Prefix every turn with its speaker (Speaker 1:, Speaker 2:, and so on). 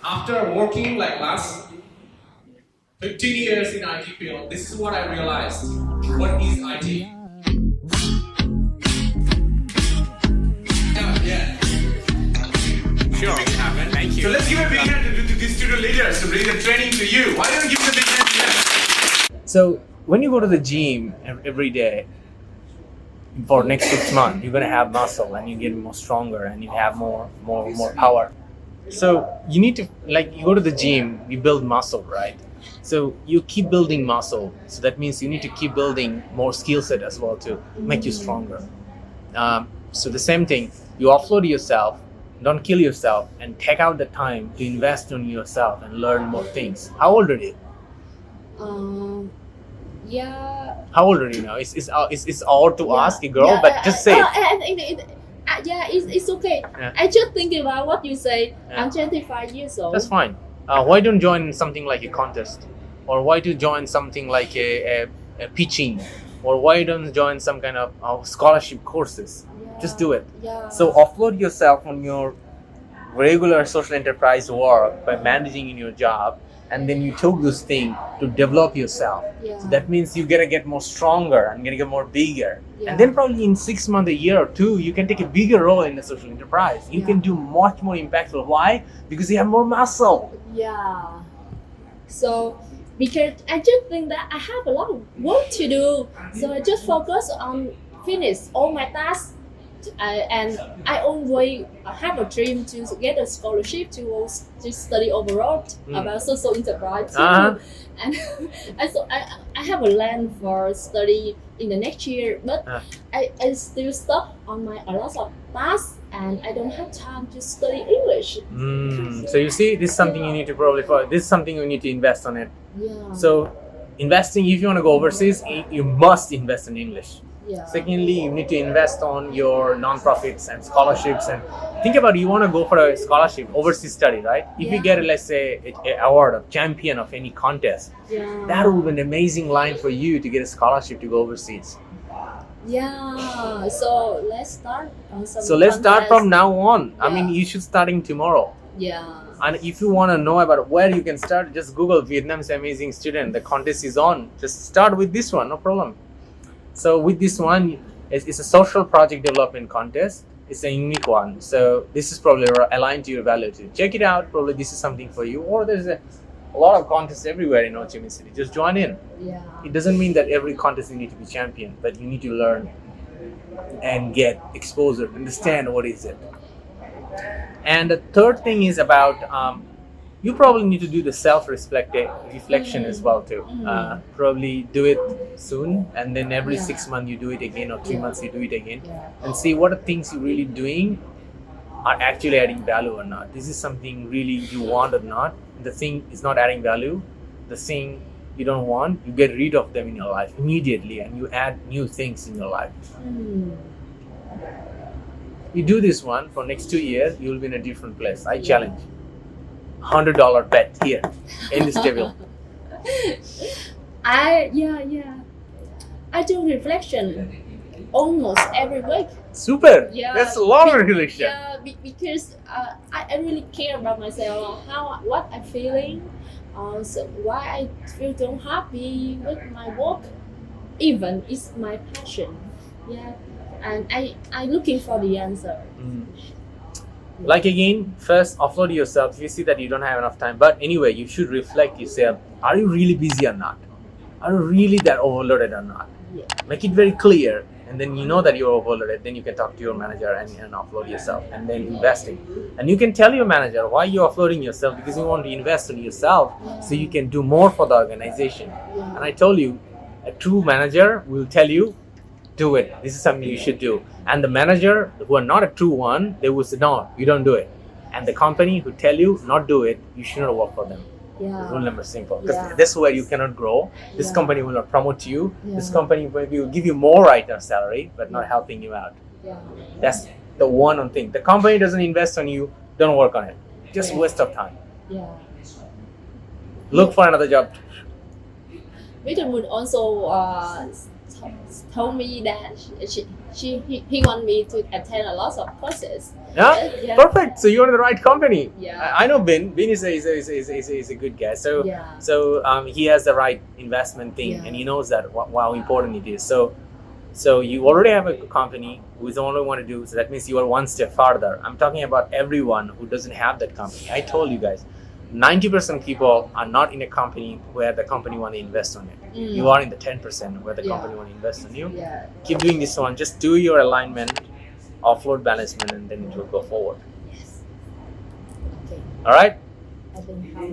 Speaker 1: After working like last 15 years in IT field, this is what I realized. What is IT? Yeah. Sure, make it happen. Thank you. So let's give a big hand to these student leaders to bring the training to you. Why don't you give them a big hand to them?
Speaker 2: So when you go to the gym every day for next 6 months, you're gonna have muscle and you get more stronger and you have more power. So you need to, like, you go to the gym, you build muscle, right? So you keep building muscle. So that means you need to keep building more skill set as well to make you stronger. So the same thing, you offload yourself, don't kill yourself, and take out the time to invest in yourself and learn more things. How old are you?
Speaker 3: Yeah.
Speaker 2: How old are you now? It's odd to ask a girl, but just say it.
Speaker 3: It's okay.
Speaker 2: Yeah.
Speaker 3: I just think about what you say.
Speaker 2: Yeah.
Speaker 3: I'm 25 years old.
Speaker 2: That's fine. Why don't join something like a contest, or why to join something like a pitching, or why don't join some kind of scholarship courses?
Speaker 3: Yeah.
Speaker 2: Just do it.
Speaker 3: Yeah.
Speaker 2: So offload yourself on your regular social enterprise work by managing in your job, and then you took this thing to develop yourself.
Speaker 3: Yeah.
Speaker 2: So that means you gotta get more stronger and gonna get more bigger.
Speaker 3: Yeah.
Speaker 2: And then probably in 6 months, a year or two, you can take a bigger role in the social enterprise. You can do much more impactful. Why? Because you have more muscle.
Speaker 3: Yeah. So because I just think that I have a lot of work to do, so I just focus on finish all my tasks. And I always have a dream to get a scholarship to study overall about social enterprise too. And I have a plan for study in the next year, but I still stuck on my a lot of tasks and I don't have time to study English.
Speaker 2: So you see, this is something you need to probably follow. This is something you need to invest on it.
Speaker 3: Yeah.
Speaker 2: So investing, if you want to go overseas, you must invest in English.
Speaker 3: Yeah.
Speaker 2: Secondly, you need to invest on your non-profits and scholarships, and think about, you want to go for a scholarship, overseas study, right? If you get, let's say, an award of champion of any contest, that will be an amazing line for you to get a scholarship to go overseas.
Speaker 3: Yeah. So let's start on some.
Speaker 2: So let's start
Speaker 3: contest.
Speaker 2: from now on. I
Speaker 3: Yeah.
Speaker 2: mean, you should starting tomorrow.
Speaker 3: Yeah.
Speaker 2: And if you want to know about where you can start, just Google Vietnam's Amazing Student. The contest is on. Just start with this one, no problem. So with this one, it's a social project development contest. It's a unique one. So this is probably aligned to your value too. Check it out. Probably this is something for you. Or there's a lot of contests everywhere in Ho Chi Minh City. Just join in.
Speaker 3: Yeah.
Speaker 2: It doesn't mean that every contest you need to be champion, but you need to learn and get exposure, understand what is it. And the third thing is about you probably need to do the self-reflection as well too. Probably do it soon, and then every 6 months you do it again, or 3 months you do it again, and see what the things you're really doing are actually adding value or not. This is something really you want or not. The thing is not adding value. The thing you don't want, you get rid of them in your life immediately, and you add new things in your life. You do this one for next 2 years, you will be in a different place. I challenge. $100 bet here in this table.
Speaker 3: I do reflection almost every week.
Speaker 2: Super.
Speaker 3: Yeah,
Speaker 2: That's a lot of reflection.
Speaker 3: Yeah, because I really care about myself, what I'm feeling, so why I feel so happy with my work, even it's my passion. Yeah, and I looking for the answer.
Speaker 2: Like again, first offload yourself if you see that you don't have enough time. But anyway, you should reflect yourself. Are you really busy or not? Are you really that overloaded or not?
Speaker 3: Yeah.
Speaker 2: Make it very clear, and then you know that you're overloaded. Then you can talk to your manager and offload yourself, and then investing. And you can tell your manager why you're offloading yourself, because you want to invest in yourself so you can do more for the organization. And I told you, a true manager will tell you, do it. This is something you should do. And the manager who are not a true one, they will say, no, you don't do it. And the company who tell you not do it, you should not work for them.
Speaker 3: Yeah.
Speaker 2: Rule number simple. Because this is where you cannot grow. This company will not promote you. This company maybe will give you more right now salary, but not helping you out. That's the one thing. The company doesn't invest on you, don't work on it. Just waste of time. Look for another job.
Speaker 3: Vitamin also told me that he want me to attend a lot of courses.
Speaker 2: Yeah?
Speaker 3: Yeah.
Speaker 2: Perfect. So you're in the right company.
Speaker 3: Yeah.
Speaker 2: I know Bin. Bin is a good guy. So
Speaker 3: Yeah.
Speaker 2: he has the right investment thing,
Speaker 3: Yeah.
Speaker 2: and he knows that how important it is. So you already have a company who is only want to do. So that means you are one step farther. I'm talking about everyone who doesn't have that company. I told you guys, 90% of people are not in a company where the company want to invest on it.
Speaker 3: Mm.
Speaker 2: You are in the 10% where the
Speaker 3: Yeah.
Speaker 2: company want to invest on you.
Speaker 3: Yeah.
Speaker 2: Keep doing this one. Just do your alignment, offload management, and then it will go forward.
Speaker 3: Yes. Okay.
Speaker 2: All right.
Speaker 3: I think how